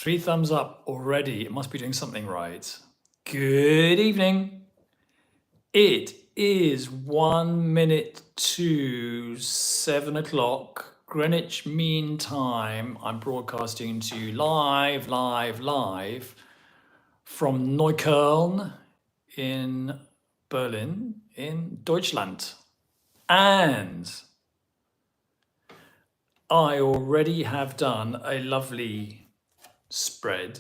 3 thumbs up already. It must be doing something right. Good evening. It is 1 minute to 7 o'clock Greenwich Mean Time. I'm broadcasting to you live from Neukölln in Berlin in Deutschland. And I already have done a lovely spread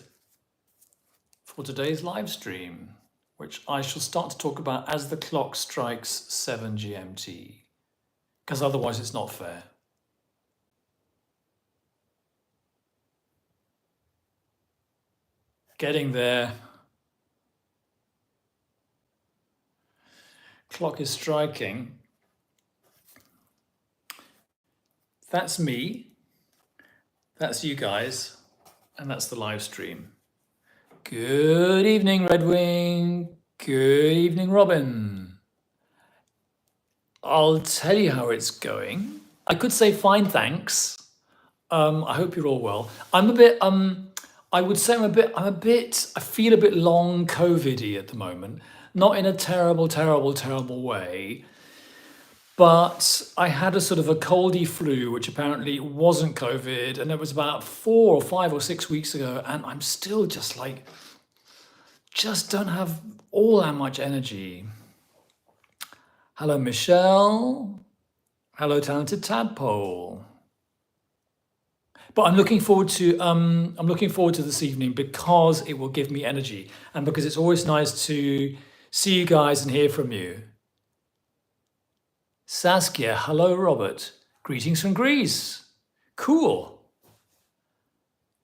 for today's live stream, which I shall start to talk about as the clock strikes 7 GMT, because otherwise it's not fair. Getting there. Clock is striking. That's me. That's you guys. And that's the live stream. Good evening, Redwing. Good evening, Robin. I'll tell you how it's going. I could say fine, thanks. I hope you're all well. I'm a bit, I would say I feel a bit long COVID-y at the moment. Not in a terrible way. But I had a sort of a coldy flu, which apparently wasn't COVID, and it was about 4 or 5 or 6 weeks ago, and I'm still just don't have all that much energy. Hello, Michelle. Hello, Talented Tadpole. But I'm looking forward to this evening because it will give me energy, and because it's always nice to see you guys and hear from you. Saskia, hello, Robert. Greetings from Greece. Cool.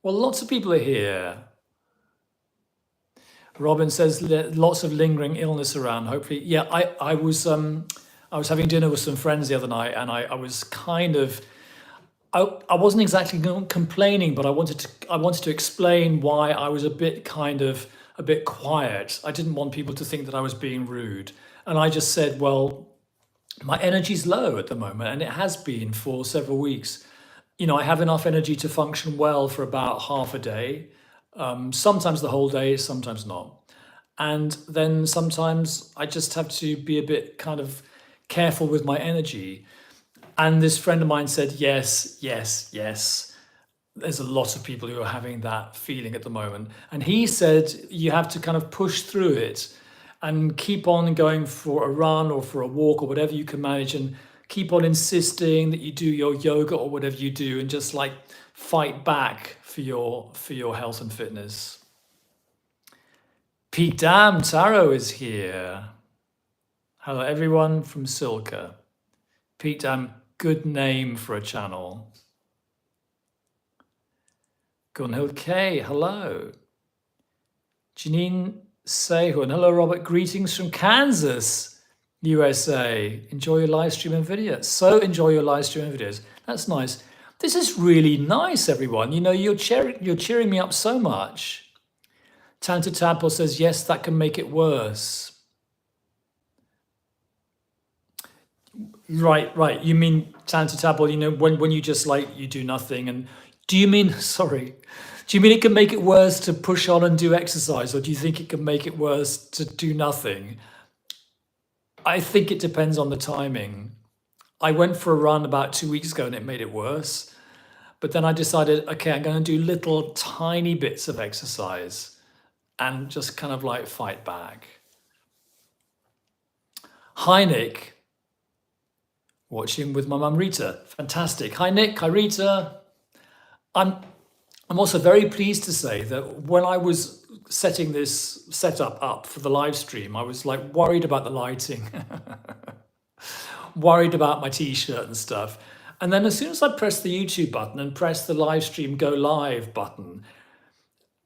Well, lots of people are here. Robin says lots of lingering illness around. Hopefully, yeah. I was having dinner with some friends the other night, and I was kind of, I wasn't exactly complaining, but I wanted to explain why I was a bit quiet. I didn't want people to think that I was being rude, and I just said, well, my energy's low at the moment, and it has been for several weeks. You know, I have enough energy to function well for about half a day, sometimes the whole day, sometimes not. And then sometimes I just have to be a bit kind of careful with my energy. And this friend of mine said, yes. There's a lot of people who are having that feeling at the moment. And he said, you have to kind of push through it and keep on going for a run or for a walk or whatever you can manage, and keep on insisting that you do your yoga or whatever you do, and just like fight back for your health and fitness. Pete Dam Taro is here. Hello everyone from Silka. Pete Dam, good name for a channel. Gunhild K, hello. Janine Sehun, hello Robert, greetings from Kansas, USA. Enjoy your live stream and videos. So enjoy your live stream and videos. That's nice. This is really nice, everyone. You know, you're cheering me up so much. Talented Tadpole says, yes, that can make it worse. Right. You mean, Talented Tadpole, you know, when you just you do nothing, and do you mean it can make it worse to push on and do exercise, or do you think it can make it worse to do nothing? I think it depends on the timing. I went for a run about 2 weeks ago and it made it worse. But then I decided, okay, I'm going to do little tiny bits of exercise and just kind of fight back. Hi, Nick. Watching with my mum, Rita. Fantastic. Hi, Nick. Hi, Rita. I'm also very pleased to say that when I was setting this setup up for the live stream, I was worried about the lighting, worried about my t-shirt and stuff. And then as soon as I pressed the YouTube button and pressed the live stream go live button,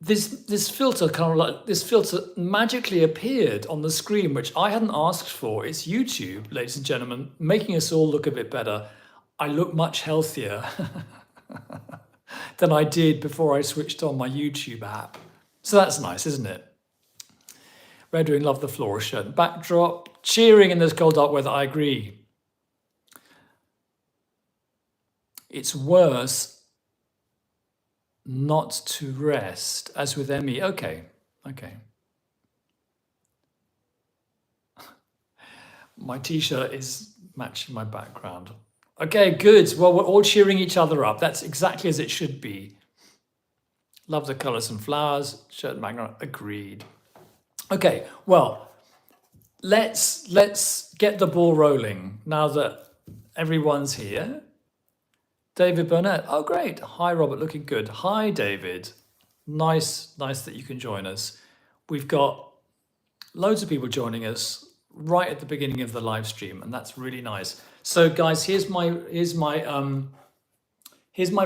this filter magically appeared on the screen, which I hadn't asked for. It's YouTube, ladies and gentlemen, making us all look a bit better. I look much healthier than I did before I switched on my YouTube app. So that's nice, isn't it? Redwing, love the floral shirt and backdrop. Cheering in this cold, dark weather, I agree. It's worse not to rest, as with Emmy. Okay, okay. My t-shirt is matching my background. Okay, good. Well, we're all cheering each other up. That's exactly as it should be. Love the colours and flowers. Shirt and background. Agreed. Okay, well, let's get the ball rolling now that everyone's here. David Burnett. Oh, great. Hi, Robert. Looking good. Hi, David. Nice that you can join us. We've got loads of people joining us right at the beginning of the live stream, and that's really nice. So, guys, here's my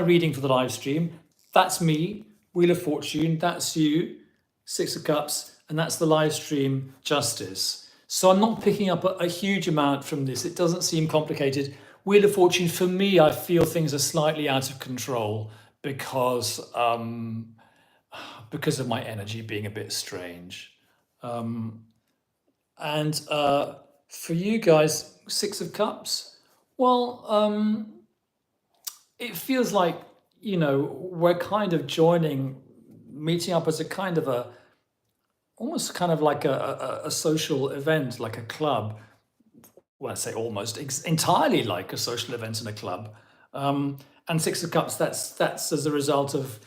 reading for the live stream. That's me, Wheel of Fortune. That's you, Six of Cups, and that's the live stream, Justice. So I'm not picking up a huge amount from this. It doesn't seem complicated. Wheel of Fortune, for me, I feel things are slightly out of control because of my energy being a bit strange. And for you guys, Six of Cups, well, it feels like, we're kind of meeting up as a kind of almost kind of like a social event, like a club. Well, I say almost entirely like a social event in a club. And Six of Cups, that's as a result of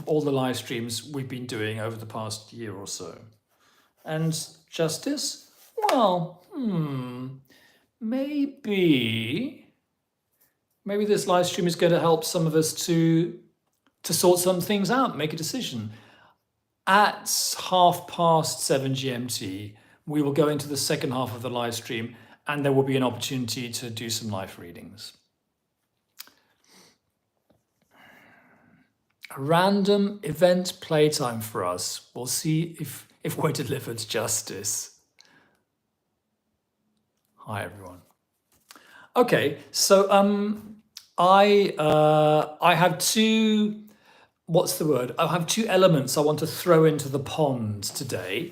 all the live streams we've been doing over the past year or so. And Justice, well, maybe this live stream is going to help some of us to sort some things out, make a decision. At 7:30 GMT, we will go into the second half of the live stream, and there will be an opportunity to do some live readings. A random event playtime for us. We'll see if we're delivered justice. Hi, everyone. Okay, so I have two. What's the word? I have two elements I want to throw into the pond today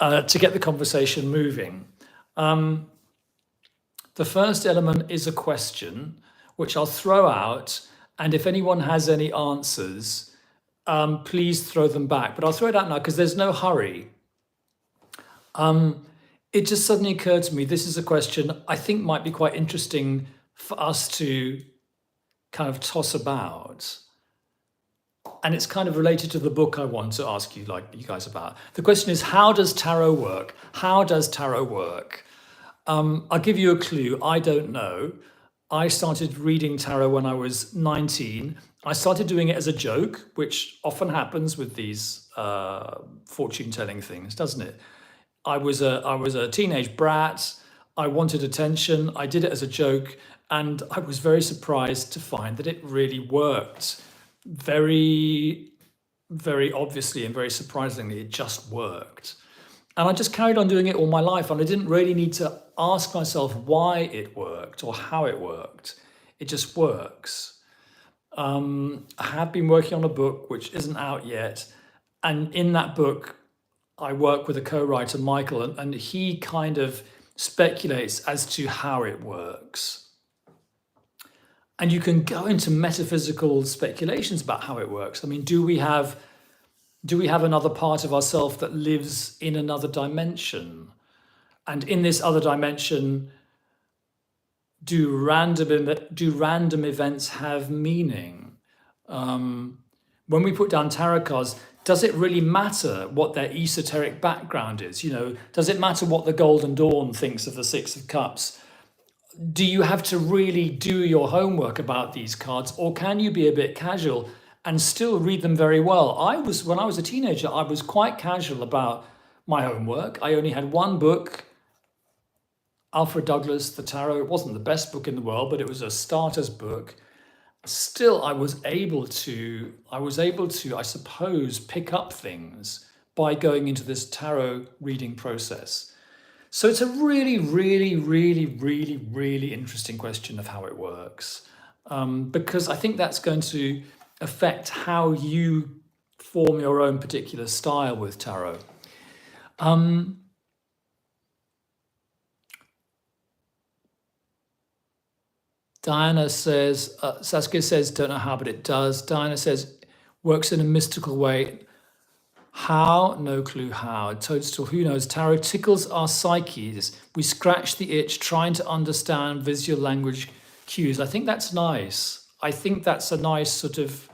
to get the conversation moving. The first element is a question, which I'll throw out, and if anyone has any answers, please throw them back. But I'll throw it out now because there's no hurry. It just suddenly occurred to me, this is a question I think might be quite interesting for us to kind of toss about. And it's kind of related to the book I want to ask you guys about. The question is, how does tarot work? How does tarot work? I'll give you a clue. I don't know. I started reading tarot when I was 19. I started doing it as a joke, which often happens with these fortune-telling things, doesn't it? I was a teenage brat. I wanted attention. I did it as a joke, and I was very surprised to find that it really worked. Very, very obviously and very surprisingly, it just worked. And I just carried on doing it all my life, and I didn't really need to ask myself why it worked or how it worked. It just works. I have been working on a book which isn't out yet, and in that book, I work with a co-writer, Michael, and he kind of speculates as to how it works. And you can go into metaphysical speculations about how it works. I mean, do we have another part of ourselves that lives in another dimension? And in this other dimension, do random events have meaning? When we put down tarot cards, does it really matter what their esoteric background is? Does it matter what the Golden Dawn thinks of the Six of Cups? Do you have to really do your homework about these cards, or can you be a bit casual and still read them very well? When I was a teenager, I was quite casual about my homework. I only had one book, Alfred Douglas, The Tarot. It wasn't the best book in the world, but it was a starter's book. Still, I was able to, I suppose, pick up things by going into this tarot reading process. So it's a really, really, really, really, really interesting question of how it works, because I think that's going to affect how you form your own particular style with tarot. Diana says, Saskia says, don't know how, but it does. Diana says, works in a mystical way. How? No clue how. Toadstool, who knows? Tarot tickles our psyches. We scratch the itch trying to understand visual language cues. I think that's nice. I think that's a nice sort of,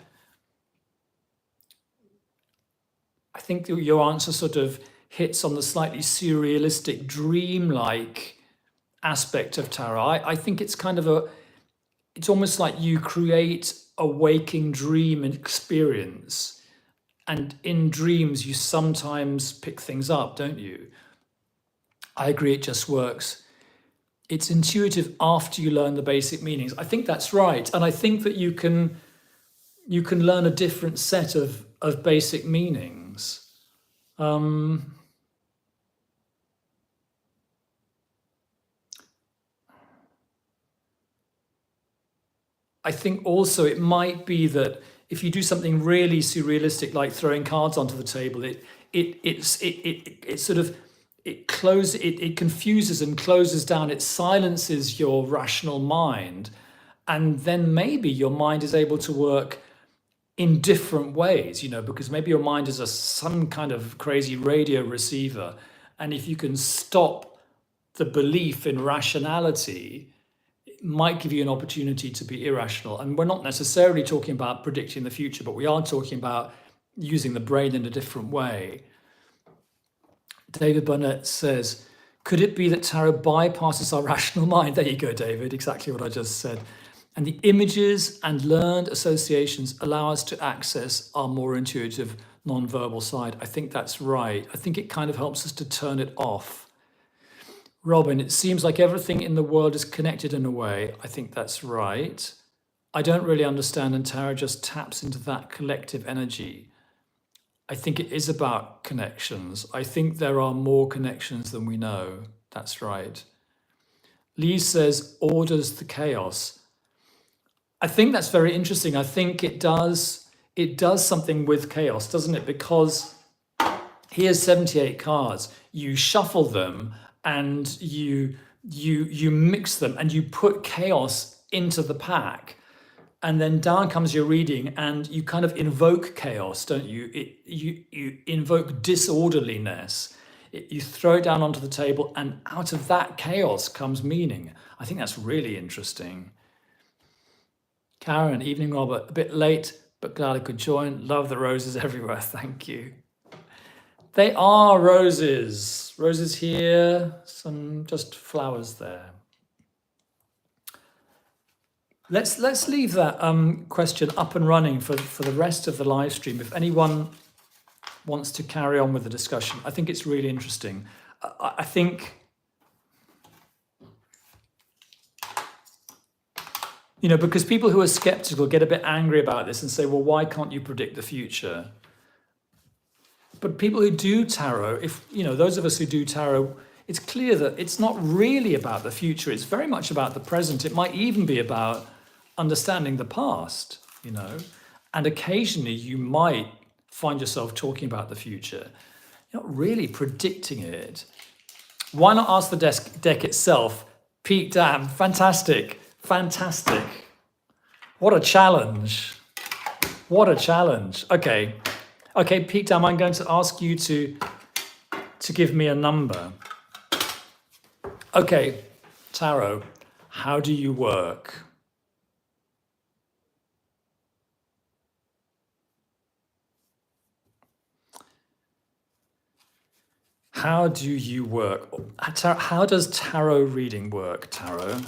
I think your answer sort of hits on the slightly surrealistic, dreamlike aspect of tarot. I think it's kind of it's almost like you create a waking dream experience. And in dreams, you sometimes pick things up, don't you? I agree, it just works. It's intuitive after you learn the basic meanings. I think that's right. And I think that you can learn a different set of basic meanings. I think also it might be that if you do something really surrealistic, like throwing cards onto the table, it sort of it confuses and closes down. It silences your rational mind, and then maybe your mind is able to work in different ways. Because maybe your mind is some kind of crazy radio receiver, and if you can stop the belief in rationality, might give you an opportunity to be irrational. And we're not necessarily talking about predicting the future, but we are talking about using the brain in a different way. David Burnett says, could it be that tarot bypasses our rational mind? There you go, David, exactly what I just said. And the images and learned associations allow us to access our more intuitive, non-verbal side. I think that's right. I think it kind of helps us to turn it off. Robin, it seems like everything in the world is connected in a way. I think that's right. I don't really understand, and tarot just taps into that collective energy. I think it is about connections. I think there are more connections than we know. That's right. Lee says, orders the chaos. I think that's very interesting. I think it does something with chaos, doesn't it? Because here's 78 cards. You shuffle them, and you mix them, and you put chaos into the pack, and then down comes your reading, and you kind of invoke chaos, don't you? You invoke disorderliness. You throw it down onto the table, and out of that chaos comes meaning. I think that's really interesting. Karen, evening, Robert. A bit late, but glad I could join. Love the roses everywhere. Thank you. They are roses. Roses here, some just flowers there. Let's leave that question up and running for the rest of the live stream. If anyone wants to carry on with the discussion, I think it's really interesting. I think, because people who are skeptical get a bit angry about this and say, well, why can't you predict the future? But people who do tarot, those of us who do tarot, it's clear that it's not really about the future. It's very much about the present. It might even be about understanding the past, and occasionally you might find yourself talking about the future. You're not really predicting it. Why not ask the deck itself? Pete Dam, fantastic. What a challenge. Okay, Pete Dam, I'm going to ask you to give me a number. Okay, tarot, how do you work? How do you work? How does tarot reading work, tarot?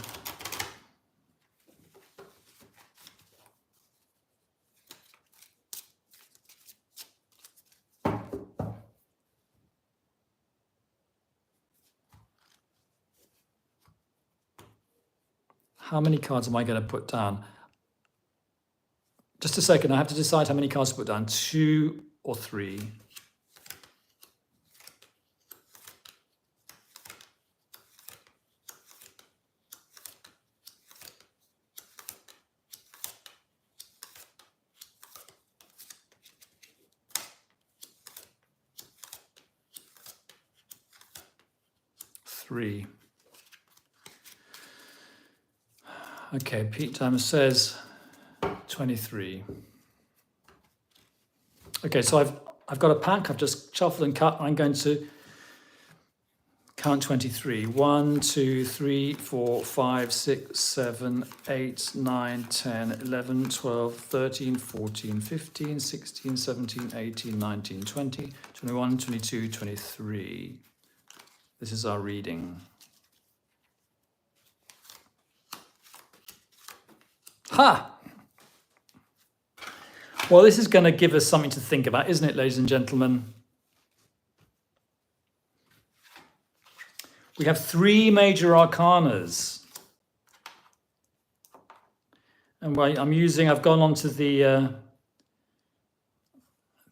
How many cards am I going to put down? Just a second, I have to decide how many cards to put down, 2 or 3. Three. Okay, Pete Dam says 23. Okay, so I've got a pack. I've just shuffled and cut. I'm going to count 23. 1, 2, 3, 4, 5, 6, 7, 8, 9, 10, 11, 12, 13, 14, 15, 16, 17, 18, 19, 20, 21, 22, 23. This is our reading. Ha! Well, this is going to give us something to think about, isn't it, ladies and gentlemen? We have 3 major arcanas. And I've gone on to the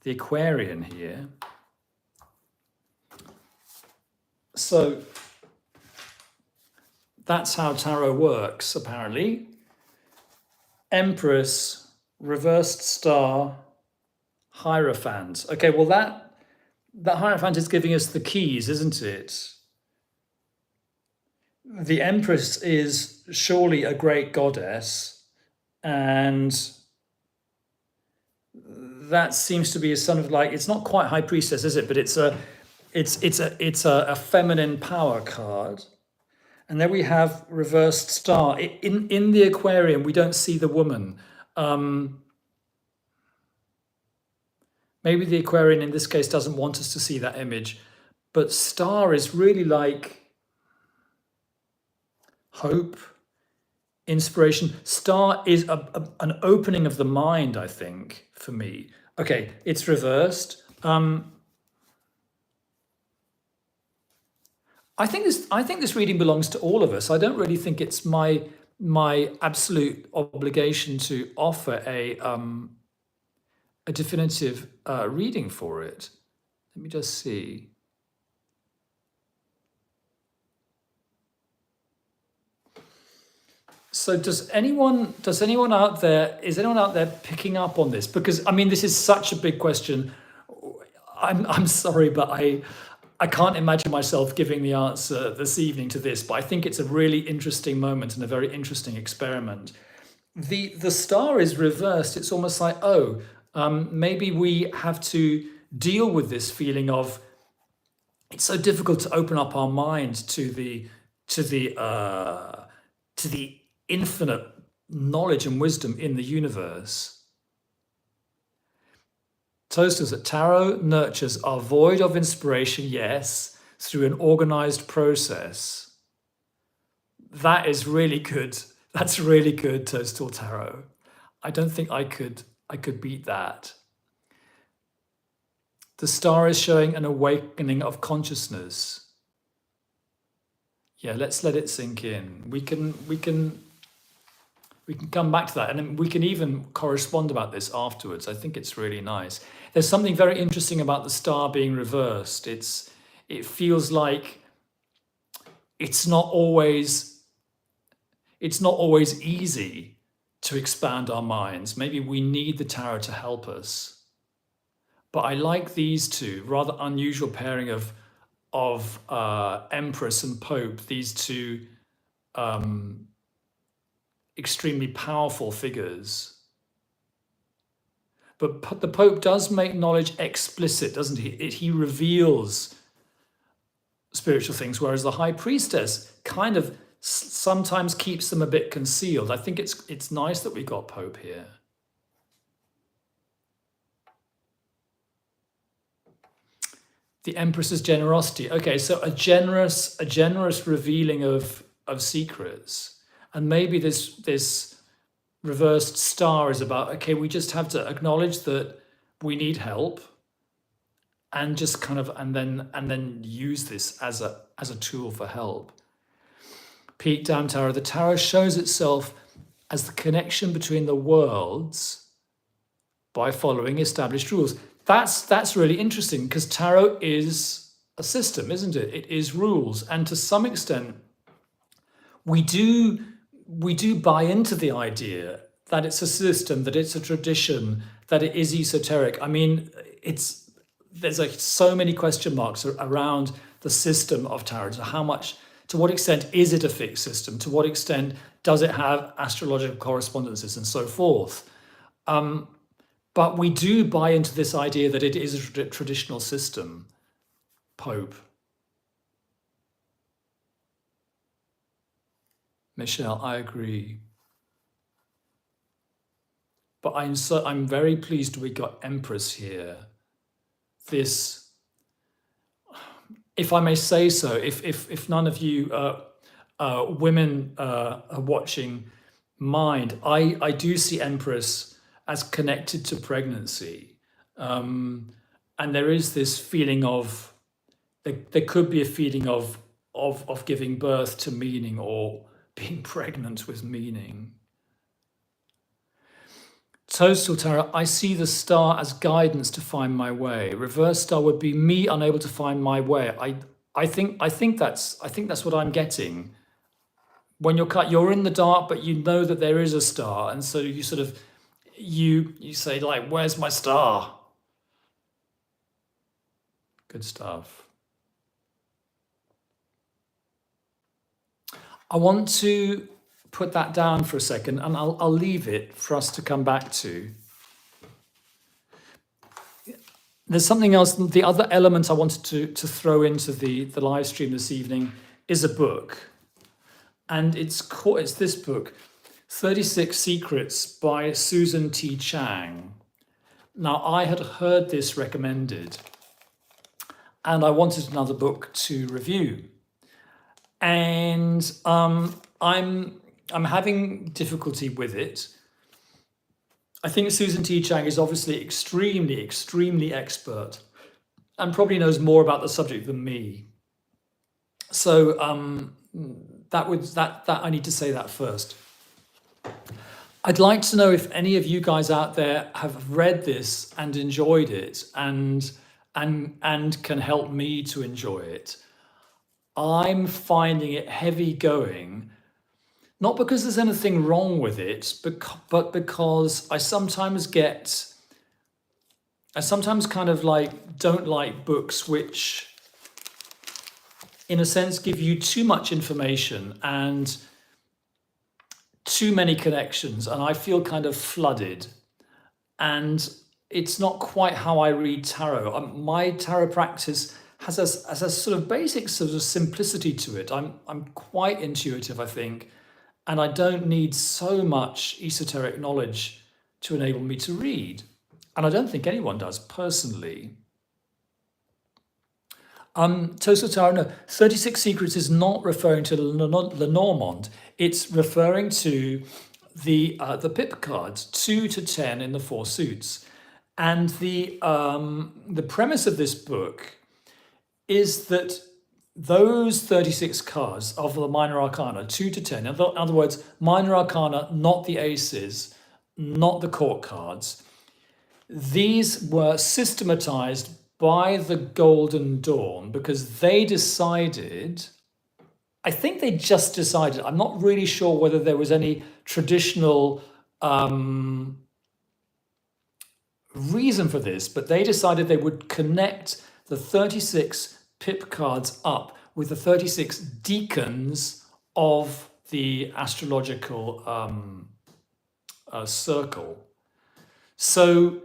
Aquarian here. So that's how tarot works, apparently. Empress, reversed star, Hierophant. Okay, well that Hierophant is giving us the keys, isn't it? The Empress is surely a great goddess, and that seems to be a sort of like, it's not quite High Priestess, is it? But it's a feminine power card. And then we have reversed star. In the Aquarium, we don't see the woman. Maybe the Aquarian in this case doesn't want us to see that image, but star is really like hope, inspiration. Star is an opening of the mind, I think, for me. Okay, it's reversed. I think this reading belongs to all of us. I don't really think it's my absolute obligation to offer a definitive reading for it. Let me just see. So is anyone out there picking up on this? Because I mean, this is such a big question. I'm sorry, but I can't imagine myself giving the answer this evening to this, but I think it's a really interesting moment and a very interesting experiment. The star is reversed. It's almost like, maybe we have to deal with this feeling of, it's so difficult to open up our mind to the infinite knowledge and wisdom in the universe. Toasters that tarot nurtures our void of inspiration, yes, through an organized process. That is really good. That's really good, Toastal Tarot. I don't think I could beat that. The star is showing an awakening of consciousness. Yeah, let's let it sink in. We can come back to that, and then we can even correspond about this afterwards. I think it's really nice. There's something very interesting about the star being reversed. It feels like it's not always easy to expand our minds. Maybe we need the tarot to help us. But I like these two rather unusual pairing of Empress and Pope. These two extremely powerful figures. But the Pope does make knowledge explicit, doesn't he? He reveals spiritual things, whereas the High Priestess kind of sometimes keeps them a bit concealed. I think it's nice that we got Pope here. The Empress's generosity. Okay, so a generous revealing of secrets. And maybe this reversed star is about, okay, we just have to acknowledge that we need help and just kind of and then use this as a tool for help. Pete Down Tarot. The tarot shows itself as the connection between the worlds by following established rules. That's really interesting, because tarot is a system, isn't it? It is rules, and to some extent we do buy into the idea that it's a system, that it's a tradition, that it is esoteric. I mean, there's like so many question marks around the system of tarot. To what extent is it a fixed system? To what extent does it have astrological correspondences and so forth? But we do buy into this idea that it is a traditional system. Pope. Michelle, I agree. But I'm very pleased we got Empress here. This, if I may say so, if none of you women are watching mind, I do see Empress as connected to pregnancy. And there is this feeling of, there could be a feeling of giving birth to meaning, or being pregnant with meaning. Toadstool Tarot, I see the star as guidance to find my way. Reverse star would be me unable to find my way. I think that's what I'm getting. When you're in the dark, but you know that there is a star, and so you sort of you say, like, where's my star? Good stuff. I want to put that down for a second, and I'll leave it for us to come back to. There's something else. The other element I wanted to throw into the live stream this evening is a book. And it's this book, 36 Secrets by Susan T. Chang. Now, I had heard this recommended, and I wanted another book to review. And I'm having difficulty with it. I think Susan T. Chang is obviously extremely expert, and probably knows more about the subject than me. So that I need to say that first. I'd like to know if any of you guys out there have read this and enjoyed it, and can help me to enjoy it. I'm finding it heavy going, not because there's anything wrong with it, but because I sometimes kind of don't like books which, in a sense, give you too much information and too many connections, and I feel kind of flooded. And it's not quite how I read tarot. My tarot practice has a sort of basic sort of simplicity to it. I'm quite intuitive, I think, and I don't need so much esoteric knowledge to enable me to read. And I don't think anyone does, personally. Total Tarot, no, 36 Secrets is not referring to Lenormand. It's referring to the pip cards, 2 to 10 in the 4 suits. And the premise of this book is that those 36 cards of the minor arcana, 2 to 10, in other words, minor arcana, not the aces, not the court cards, these were systematized by the Golden Dawn because they decided, I think they just decided, I'm not really sure whether there was any traditional reason for this, but they decided they would connect the 36 pip cards up with the 36 deacons of the astrological circle. So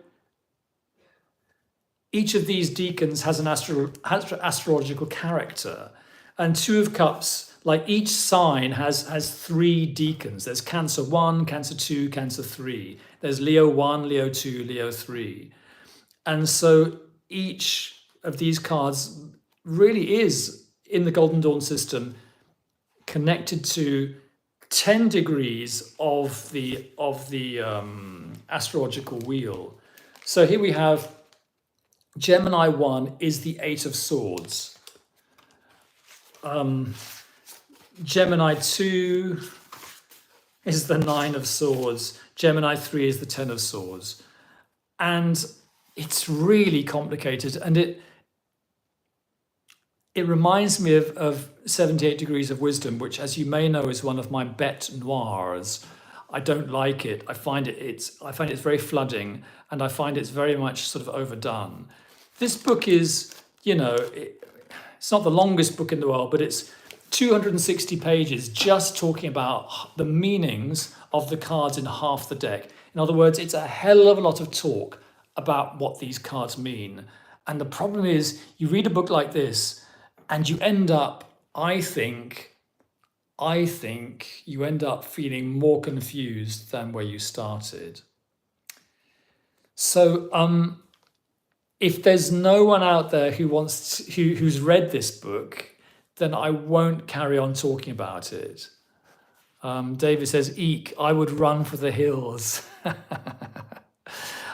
each of these deacons has an astrological character, and 2 of Cups, like each sign has 3 deacons. There's Cancer 1, Cancer 2, Cancer 3. There's Leo 1, Leo 2, Leo 3. And so each of these cards really is, in the Golden Dawn system, connected to 10 degrees of the astrological wheel. So here we have Gemini 1 is the 8 of Swords. Gemini 2 is the 9 of Swords. Gemini 3 is the 10 of Swords. And it's really complicated. And it reminds me of 78 Degrees of Wisdom, which, as you may know, is one of my bête noires. I don't like it. I find it's very flooding, and I find it's very much sort of overdone. This book is, it's not the longest book in the world, but it's 260 pages just talking about the meanings of the cards in half the deck. In other words, it's a hell of a lot of talk about what these cards mean. And the problem is, you read a book like this and you end up, I think you end up feeling more confused than where you started. So if there's no one out there who's read this book, then I won't carry on talking about it. David says, eek, I would run for the hills.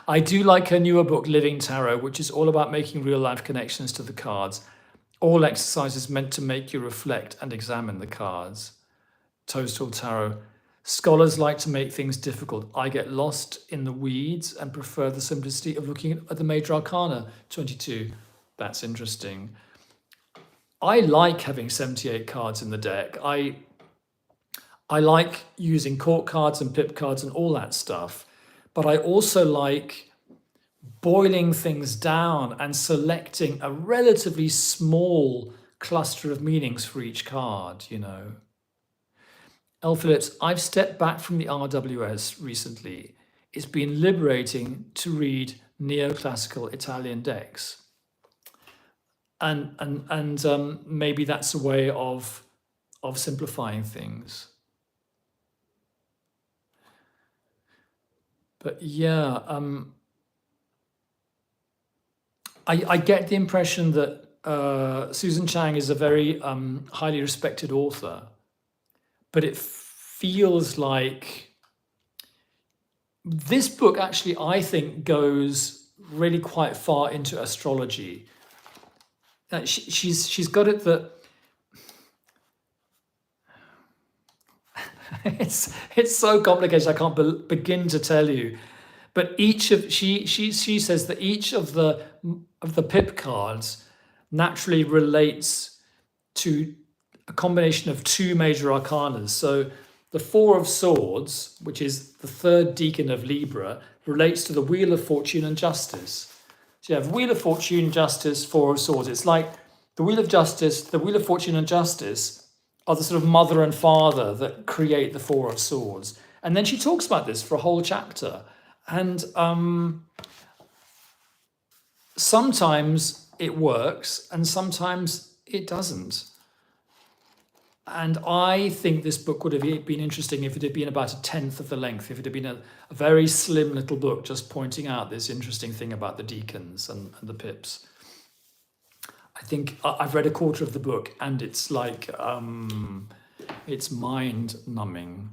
I do like her newer book, Living Tarot, which is all about making real life connections to the cards. All exercises meant to make you reflect and examine the cards. Toadstool Tarot. Scholars like to make things difficult. I get lost in the weeds and prefer the simplicity of looking at the major arcana. 22. That's interesting. I like having 78 cards in the deck. I like using court cards and pip cards and all that stuff. But I also like boiling things down and selecting a relatively small cluster of meanings for each card, you know. L. Phillips, I've stepped back from the RWS recently. It's been liberating to read neoclassical Italian decks. And maybe that's a way of simplifying things. But yeah, I get the impression that Susan Chang is a very highly respected author, but it feels like this book actually, I think, goes really quite far into astrology. She's got it that it's so complicated I can't begin to tell you. But she says that each of the pip cards naturally relates to a combination of two major arcanas. So the Four of Swords, which is the third decan of Libra, relates to the Wheel of Fortune and Justice. So you have Wheel of Fortune, Justice, Four of Swords. It's like the Wheel of Justice, the Wheel of Fortune and Justice are the sort of mother and father that create the Four of Swords. And then she talks about this for a whole chapter. And sometimes it works and sometimes it doesn't. And I think this book would have been interesting if it had been about a tenth of the length, if it had been a very slim little book just pointing out this interesting thing about the deacons and the pips. I think I've read a quarter of the book and it's like, it's mind-numbing.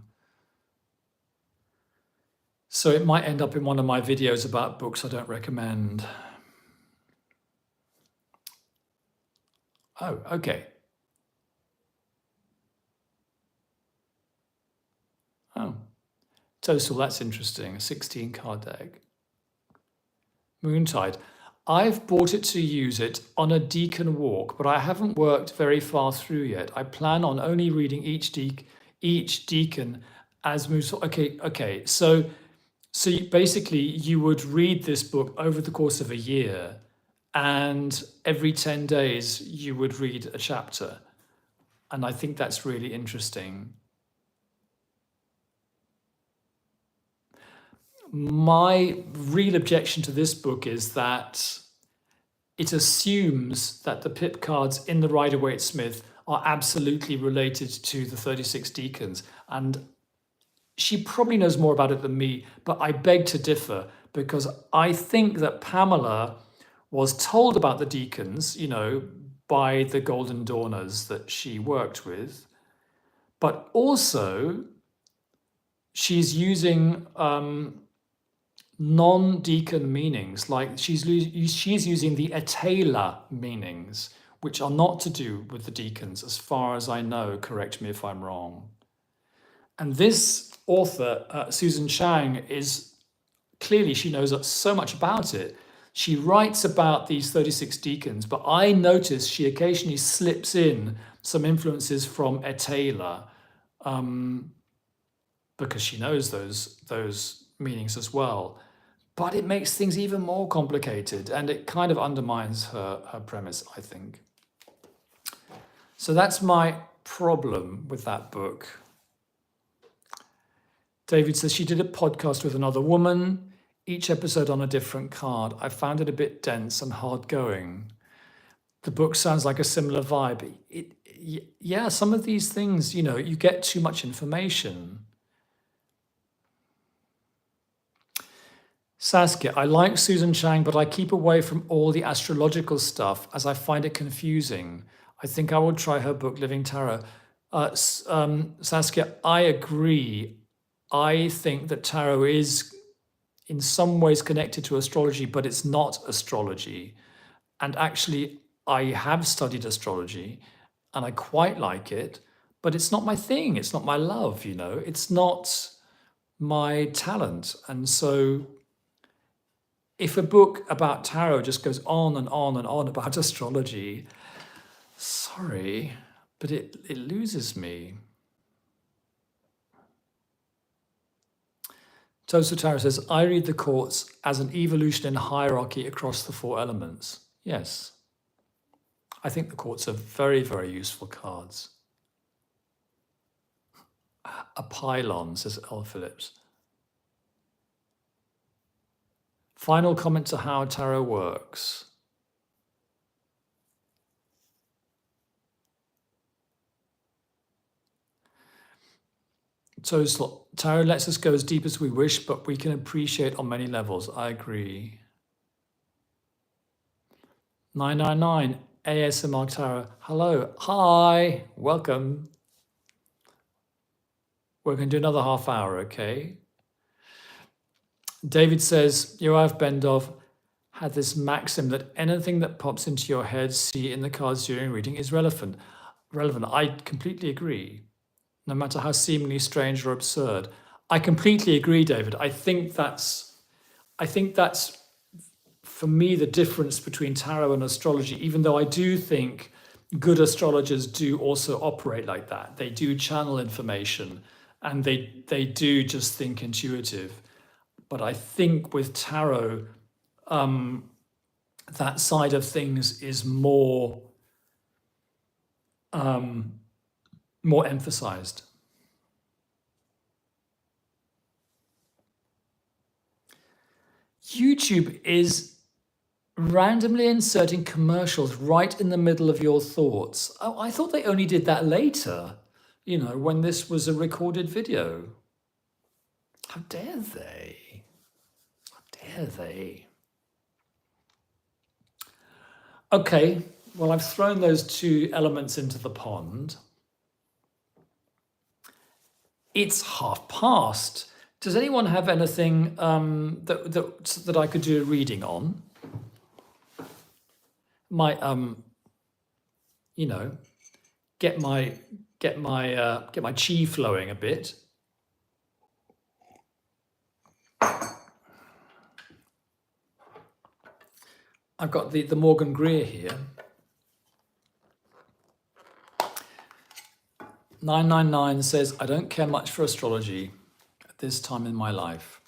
So it might end up in one of my videos about books I don't recommend. Oh, okay. Oh, Toastal, that's interesting. A 16-card deck. Moontide. I've bought it to use it on a deacon walk, but I haven't worked very far through yet. I plan on only reading each deacon as moves. Okay. So basically, you would read this book over the course of a year, and every 10 days you would read a chapter. And I think that's really interesting. My real objection to this book is that it assumes that the pip cards in the Rider-Waite-Smith are absolutely related to the 36 deacons. And she probably knows more about it than me, but I beg to differ, because I think that Pamela was told about the deacons, you know, by the Golden Dawners that she worked with, but also she's using non-deacon meanings, like she's using the Etela meanings, which are not to do with the deacons, as far as I know. Correct me if I'm wrong. And this author, Susan Chang, is clearly, she knows so much about it. She writes about these 36 deacons, but I notice she occasionally slips in some influences from Etela, because she knows those meanings as well. But it makes things even more complicated, and it kind of undermines her premise, I think. So that's my problem with that book. David says she did a podcast with another woman, each episode on a different card. I found it a bit dense and hard going. The book sounds like a similar vibe. Yeah, some of these things, you get too much information. Saskia, I like Susan Chang, but I keep away from all the astrological stuff as I find it confusing. I think I will try her book, Living Tarot. Saskia, I agree. I think that tarot is in some ways connected to astrology, but it's not astrology. And actually, I have studied astrology and I quite like it, but it's not my thing. It's not my love, It's not my talent. And so if a book about tarot just goes on and on and on about astrology, sorry, but it loses me. Toast Tarot says, I read the courts as an evolution in hierarchy across the 4 elements. Yes. I think the courts are very, very useful cards. A pylon, says L. Phillips. Final comment to how tarot works. So tarot lets us go as deep as we wish, but we can appreciate on many levels. I agree. 999 ASMR Tarot. Hello. Hi. Welcome. We're going to do another half hour, okay? David says, Yoav Bendov had this maxim that anything that pops into your head, see in the cards during reading is relevant. I completely agree. No matter how seemingly strange or absurd. I completely agree, David. I think that's for me the difference between tarot and astrology, even though I do think good astrologers do also operate like that. They do channel information and they do just think intuitive. But I think with tarot, that side of things is more emphasized. YouTube is randomly inserting commercials right in the middle of your thoughts. Oh, I thought they only did that later, when this was a recorded video. How dare they? How dare they? Okay, well, I've thrown those 2 elements into the pond. It's past. Does anyone have anything that I could do a reading on? Might get my chi flowing a bit. I've got the Morgan Greer here. 999 says, I don't care much for astrology at this time in my life.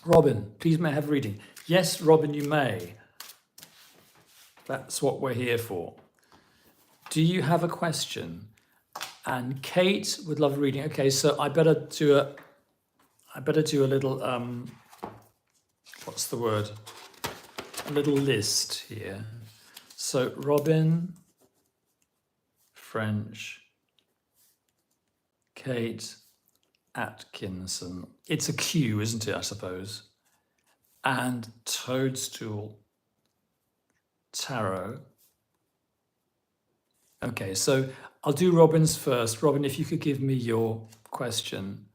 Robin, please may I have a reading? Yes, Robin, you may. That's what we're here for. Do you have a question? And Kate would love a reading. Okay, so I better do a little what's the word? A little list here. So Robin, French, Kate Atkinson. It's a Q, isn't it, I suppose? And Toadstool Tarot. Okay, so I'll do Robin's first. Robin, if you could give me your question.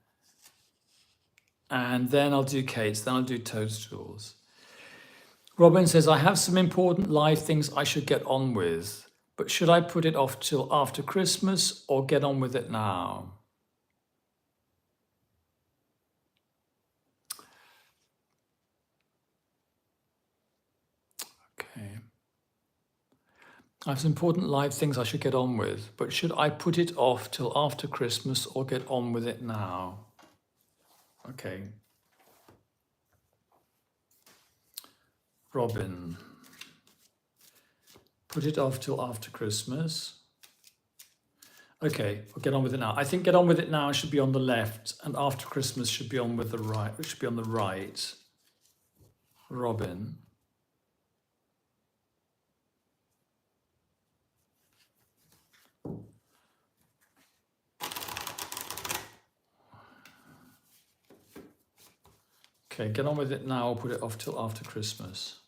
And then I'll do Kate's, then I'll do Toadstool's. Robin says, I have some important life things I should get on with, but should I put it off till after Christmas or get on with it now? Okay. I have some important life things I should get on with, but should I put it off till after Christmas or get on with it now? Okay. Robin, put it off till after Christmas. Okay, we'll get on with it now. I think get on with it now should be on the left, and after Christmas should be on with the right. It should be on the right. Robin. Okay, get on with it now. I'll put it off till after Christmas.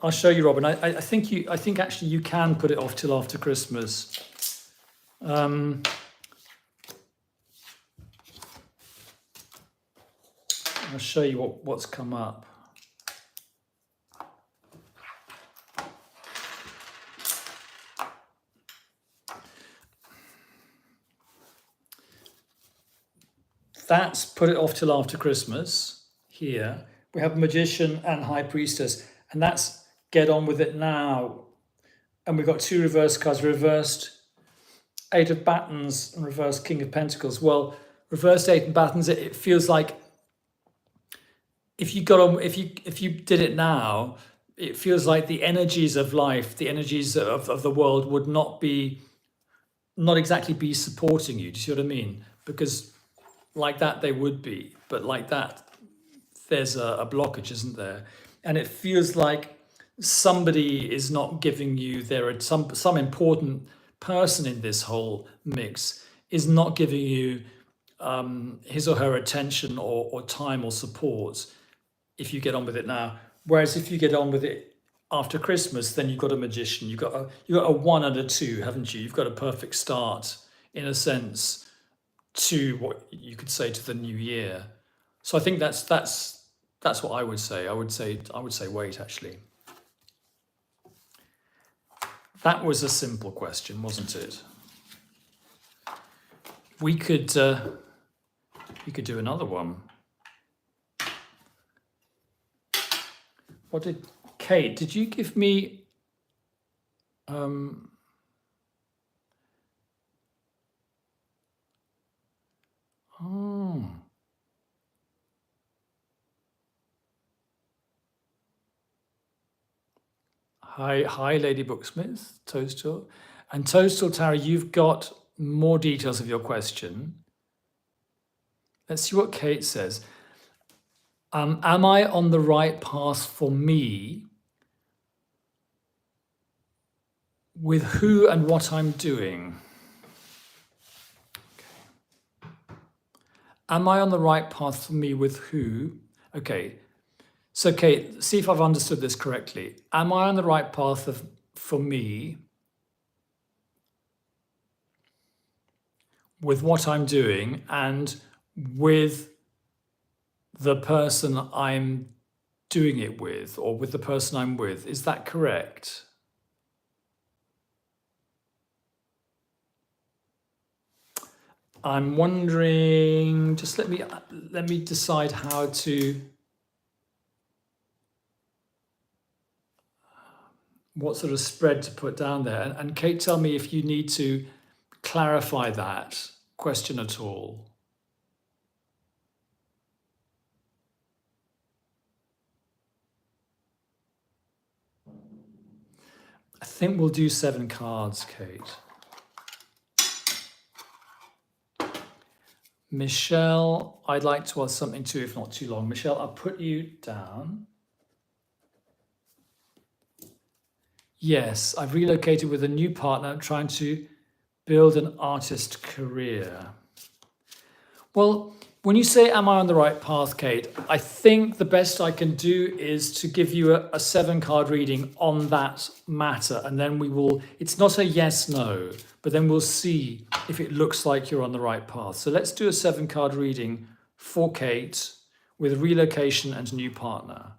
I'll show you, Robin. I think actually you can put it off till after Christmas. I'll show you what's come up. That's put it off till after Christmas. Here we have Magician and High Priestess, and that's get on with it now. And we've got two reverse cards, reversed Eight of Battens and reversed King of Pentacles. Well, reversed Eight of Battens, it feels like if you got on, if you did it now, it feels like the energies of life, the energies of the world would not exactly be supporting you. Do you see what I mean? Because like that they would be, but like that there's a blockage, isn't there? And it feels like somebody is not giving you some important person in this whole mix is not giving you his or her attention or time or support if you get on with it now. Whereas if you get on with it after Christmas, then you've got a Magician, you've got a 1 and a 2, haven't you? You've got a perfect start in a sense to what you could say to the new year. So I think that's what I would say. I would say wait, actually. That was a simple question, wasn't it? We could do another one. What did Kate? Did you give me? Oh. Hi, Lady Booksmith, Toadstool. And Toadstool Tara, you've got more details of your question. Let's see what Kate says. Am I on the right path for me with who and what I'm doing? Okay. Am I on the right path for me with who? Okay. So, Kate, see if I've understood this correctly. Am I on the right path for me with what I'm doing and with the person I'm doing it with, or with the person I'm with? Is that correct? I'm wondering, just let me decide how to. What sort of spread to put down there. And Kate, tell me if you need to clarify that question at all. I think we'll do 7 cards, Kate. Michelle, I'd like to ask something too, if not too long. Michelle, I'll put you down. Yes, I've relocated with a new partner, trying to build an artist career. Well, when you say, am I on the right path, Kate, I think the best I can do is to give you a 7-card reading on that matter. And then it's not a yes, no, but then we'll see if it looks like you're on the right path. So let's do a 7-card reading for Kate with relocation and new partner.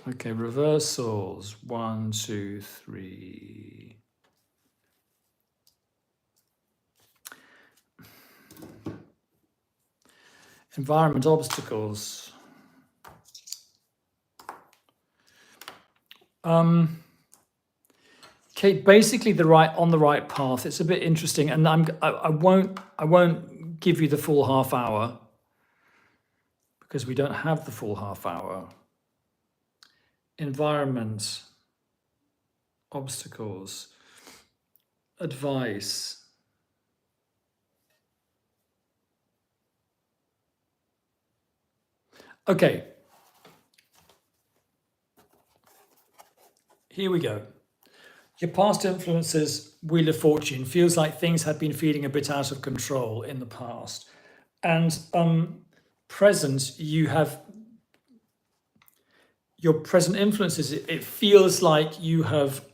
Okay, reversals. 1, 2, 3. Environment obstacles. Okay, basically on the right path. It's a bit interesting, and I won't give you the full half hour because we don't have the full half hour. Environment, obstacles, advice. Okay, here we go. Your past influences, Wheel of Fortune, feels like things have been feeling a bit out of control in the past. And present, you have your present influences. It feels like you have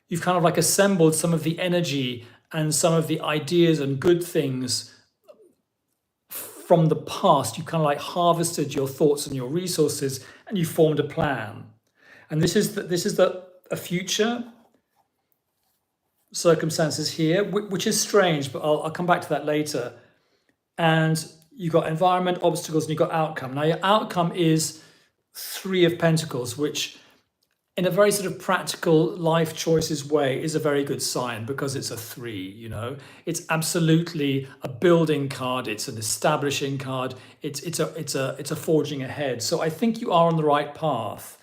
you've kind of like assembled some of the energy and some of the ideas and good things from the past. You kind of like harvested your thoughts and your resources, and you formed a plan. And this is a future circumstances here, which is strange, but I'll come back to that later. And you've got environment, obstacles, and you've got outcome. Now your outcome is 3 of Pentacles, which in a very sort of practical life choices way is a very good sign because it's a 3, you know. It's absolutely a building card, it's an establishing card, it's a forging ahead. So I think you are on the right path.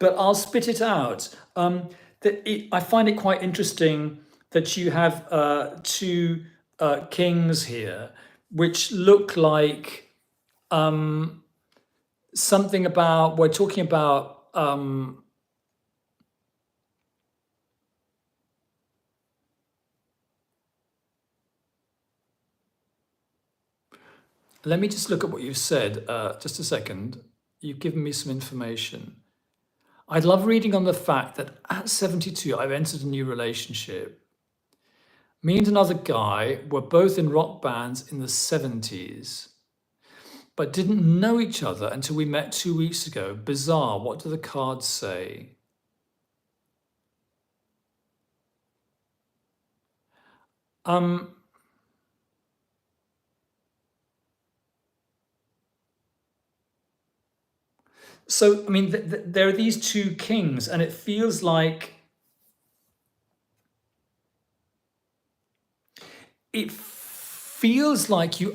But I'll spit it out. I find it quite interesting that you have 2 kings here, which look like something about, we're talking about let me just look at what you've said. Just a second. You've given me some information. I'd love reading on the fact that at 72, I've entered a new relationship. Me and another guy were both in rock bands in the 70s, but didn't know each other until we met 2 weeks ago. Bizarre. What do the cards say? So, I mean, there are these 2 kings, and it feels like you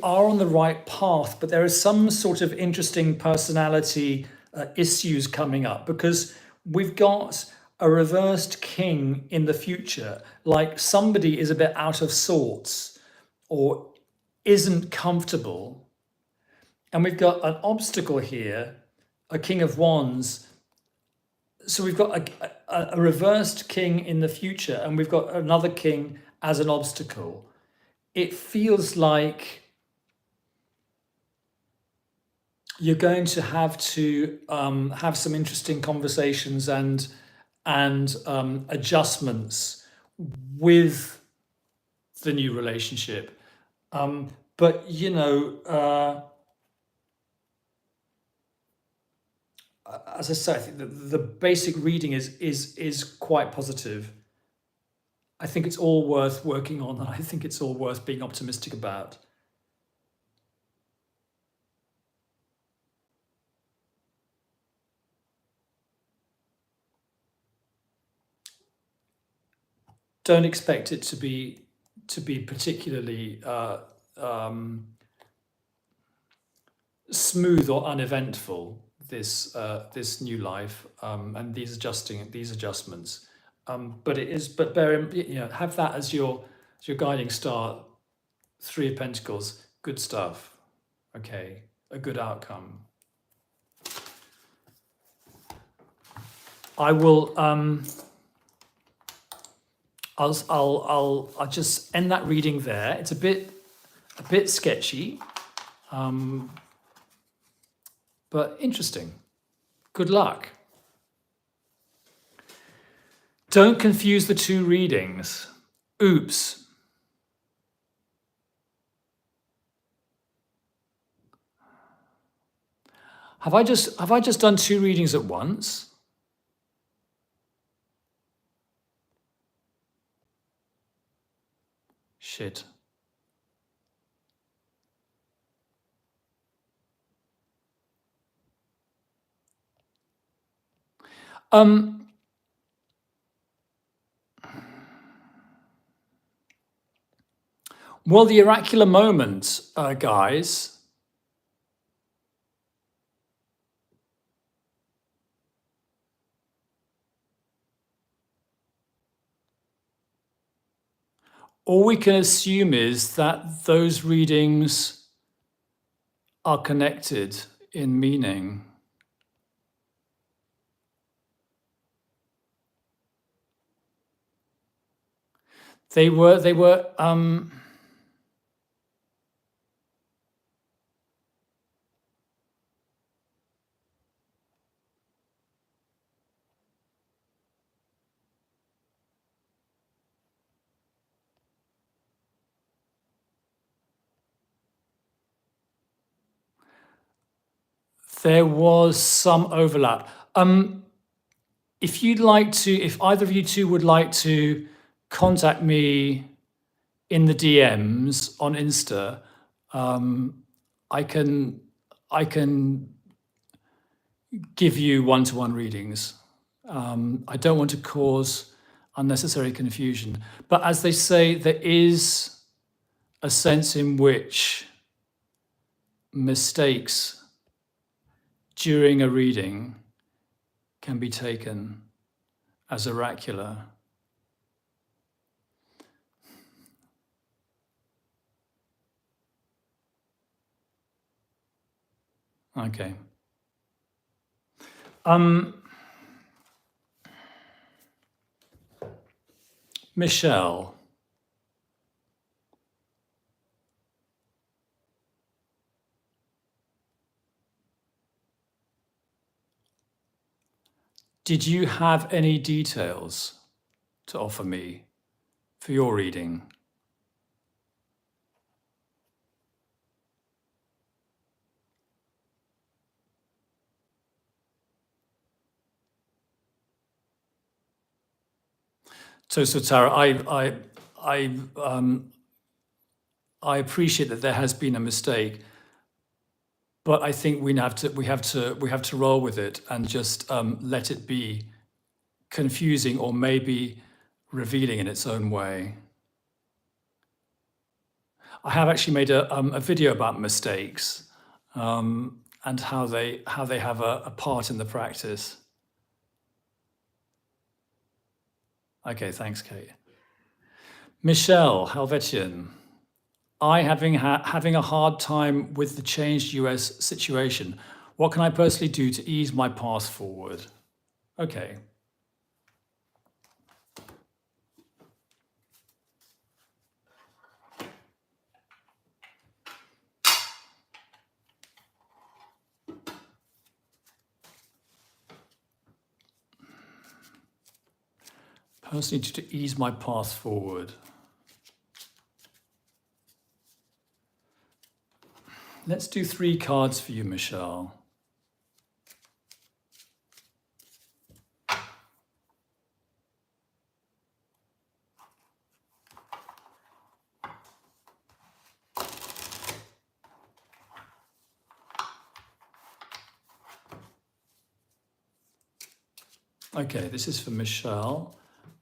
are on the right path, but there is some sort of interesting personality issues coming up because we've got a reversed king in the future, like somebody is a bit out of sorts or isn't comfortable. And we've got an obstacle here, a king of wands. So we've got a reversed king in the future, and we've got another king as an obstacle. It feels like you're going to have some interesting conversations and adjustments with the new relationship. But you know, as I say, I think the basic reading is quite positive. I think it's all worth working on, and I think it's all worth being optimistic about. Don't expect it to be particularly smooth or uneventful, this new life and these adjustments. But it is. But have that as your guiding star. 3 of Pentacles, good stuff. Okay, a good outcome. I will. I'll just end that reading there. It's a bit sketchy, but interesting. Good luck. Don't confuse the 2 readings. Oops. Have I just done 2 readings at once? Shit. Um, well, the oracular moment, guys, all we can assume is that those readings are connected in meaning. They were, there was some overlap. If you'd like to, if either of you two would like to contact me in the DMs on Insta, I can give you one-to-one readings. I don't want to cause unnecessary confusion, but as they say, there is a sense in which mistakes during a reading can be taken as oracular. Okay. Michelle, did you have any details to offer me for your reading? So Tara, I appreciate that there has been a mistake, but I think we have to roll with it and just let it be confusing or maybe revealing in its own way. I have actually made a video about mistakes and how they have a part in the practice. Okay, thanks, Kate. Michelle Helvetian, I having a hard time with the changed US situation. What can I personally do to ease my path forward? Okay. Personally to ease my path forward. Let's do 3 cards for you, Michelle. Okay, this is for Michelle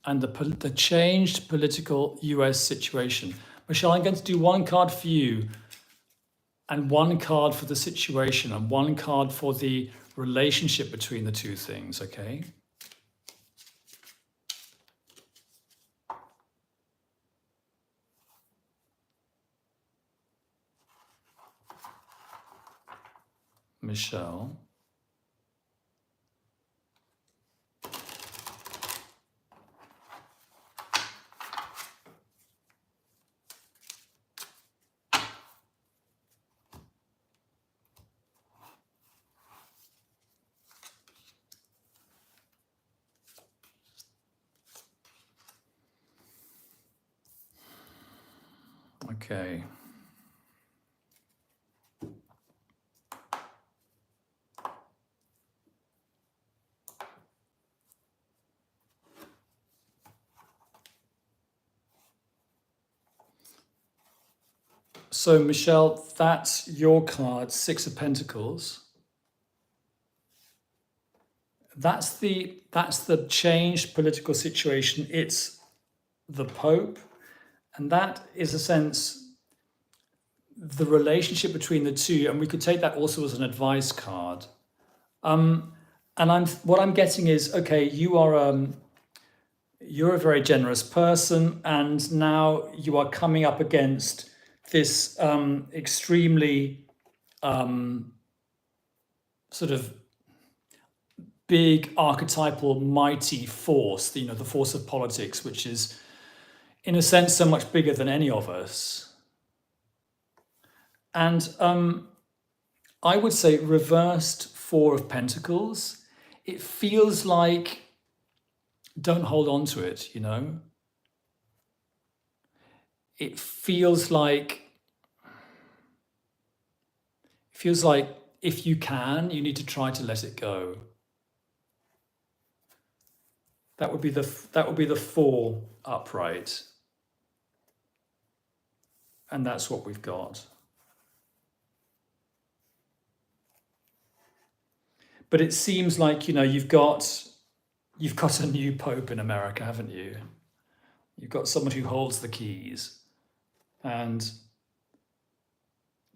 and the changed political US situation. Michelle, I'm going to do 1 card for you and 1 card for the situation and 1 card for the relationship between the 2 things, okay? Michelle. Okay. So Michelle, that's your card, 6 of Pentacles. that's the changed political situation. It's the Pope, and that is a sense the relationship between the two, and we could take that also as an advice card. And what I'm getting is, okay, you're a very generous person, and now you are coming up against this extremely sort of big archetypal mighty force, the force of politics, which is in a sense so much bigger than any of us. And I would say reversed Four of Pentacles, it feels like don't hold on to it, It feels like if you can, you need to try to let it go. That would be the Four upright. And that's what we've got. But it seems like, you've got a new Pope in America, haven't you? You've got someone who holds the keys. And,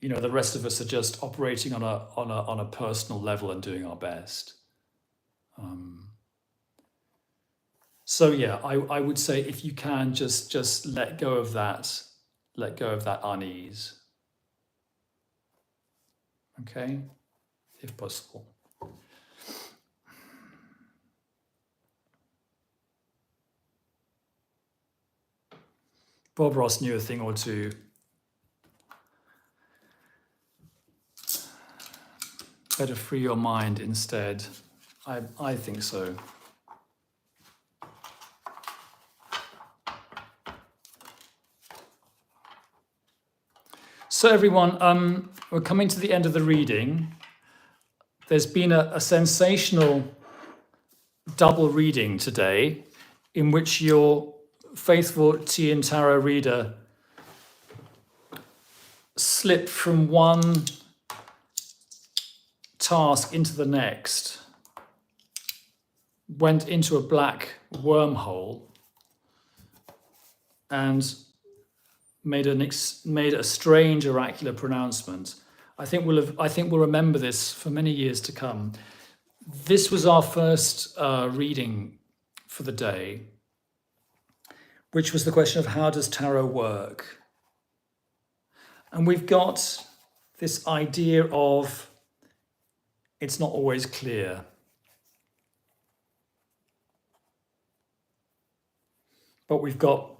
the rest of us are just operating on a personal level and doing our best. So yeah, I would say if you can just let go of that unease. Okay? If possible. Bob Ross knew a thing or two. Better free your mind instead. I think so. So everyone, we're coming to the end of the reading. There's been a sensational double reading today in which your faithful Tian Tarot reader slipped from one task into the next, went into a black wormhole, and made a strange oracular pronouncement. I think we'll remember this for many years to come. This was our first reading for the day, which was the question of how does tarot work? And we've got this idea of it's not always clear. But we've got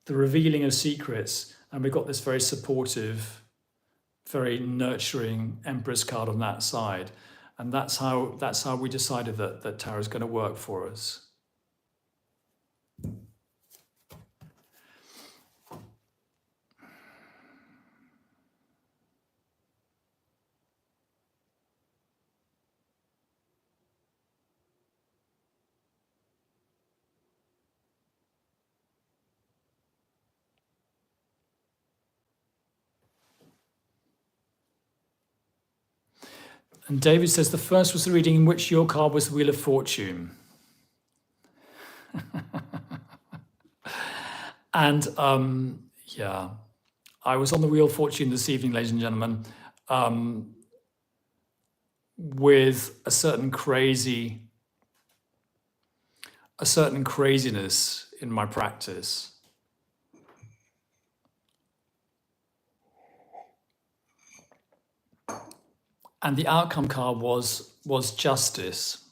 the revealing of secrets, and we've got this very supportive, very nurturing Empress card on that side. And that's how we decided that tarot is going to work for us. And David says the first was the reading in which your card was the Wheel of Fortune. And yeah, I was on the Wheel of Fortune this evening, ladies and gentlemen, with a certain craziness in my practice. And the outcome card was justice.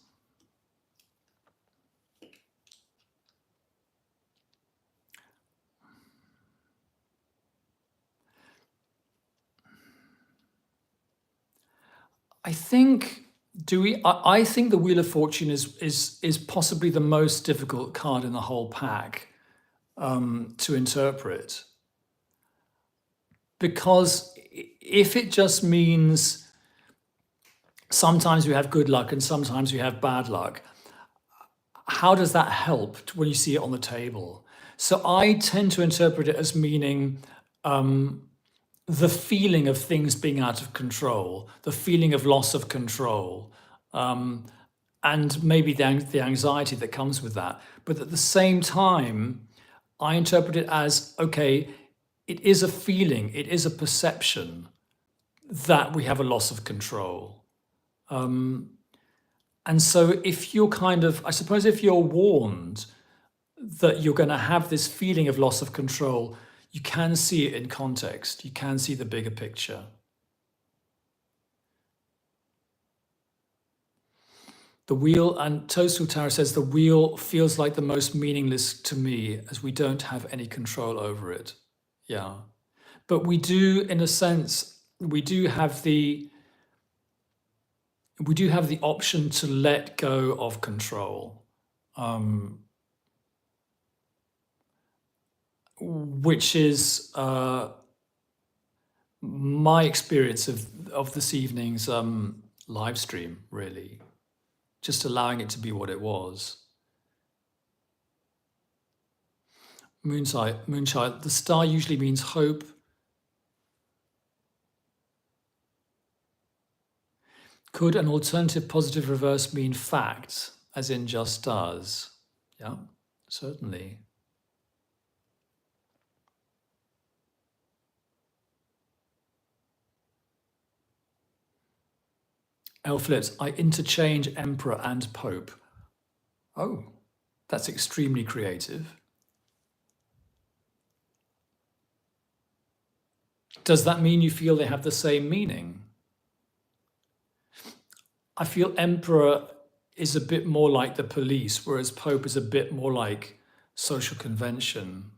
I think the Wheel of Fortune is possibly the most difficult card in the whole pack to interpret. Because if it just means sometimes we have good luck and sometimes we have bad luck, how does that help when you see it on the table? So I tend to interpret it as meaning the feeling of things being out of control, the feeling of loss of control, and maybe the anxiety that comes with that. But at the same time, I interpret it as, okay, it is a feeling, it is a perception that we have a loss of control. And so if you're I suppose if you're warned that you're going to have this feeling of loss of control, you can see it in context. You can see the bigger picture. The wheel, and Toadstool Tower says, the wheel feels like the most meaningless to me as we don't have any control over it. Yeah. But we do, in a sense, we do have the option to let go of control, which is my experience of this evening's live stream, really. Just allowing it to be what it was. Moonchild, the star usually means hope. Could an alternative positive reverse mean fact, as in just does? Yeah, certainly. L flips, I interchange emperor and pope. Oh, that's extremely creative. Does that mean you feel they have the same meaning? I feel emperor is a bit more like the police, whereas pope is a bit more like social convention.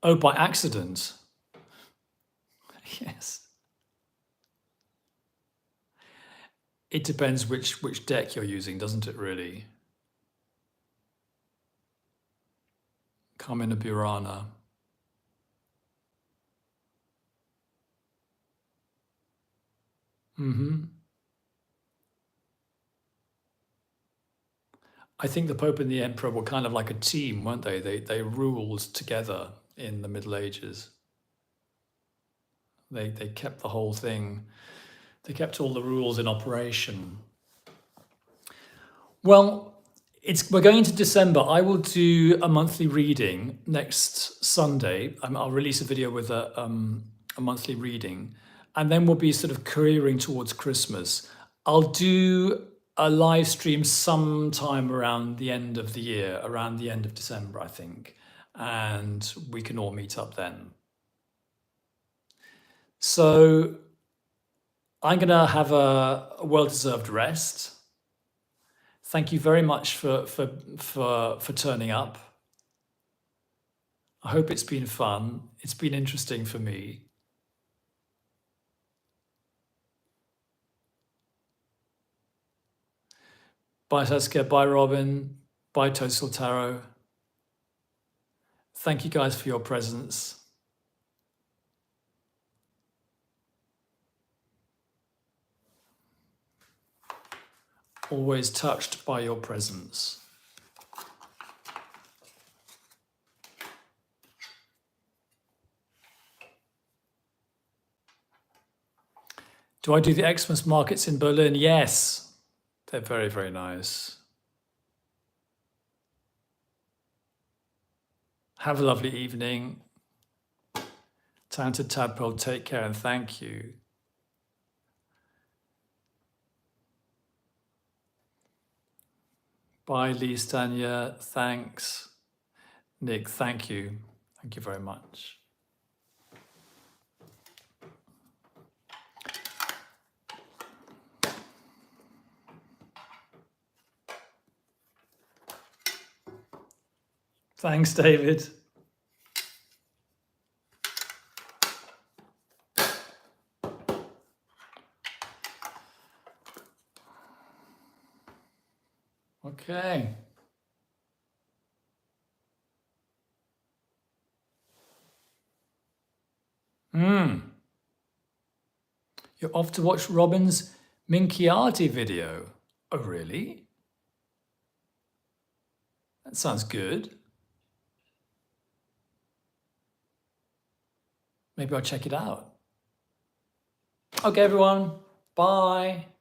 Oh, by accident. Yes. It depends which deck you're using, doesn't it, really? Carmina Burana. I think the Pope and the Emperor were kind of like a team, weren't they? They ruled together in the Middle Ages. They kept the whole thing, they kept all the rules in operation. Well, we're going into December. I will do a monthly reading next Sunday. I'll release a video with a monthly reading, and then we'll be sort of careering towards Christmas. I'll do a live stream sometime around the end of the year, around the end of December, I think, and we can all meet up then. So I'm going to have a well-deserved rest. Thank you very much for turning up. I hope it's been fun. It's been interesting for me. Bye, Saskia. Bye, Robin. Bye, Toadstool Tarot. Thank you guys for your presence. Always touched by your presence. Do I do the Xmas markets in Berlin? Yes. They're very, very nice. Have a lovely evening. Talented Tadpole, take care and thank you. Bye, Lee Stania. Thanks. Nick, thank you. Thank you very much. Thanks, David. Okay. You're off to watch Robin's Minchiati video. Oh, really? That sounds good. Maybe I'll check it out. Okay, everyone. Bye.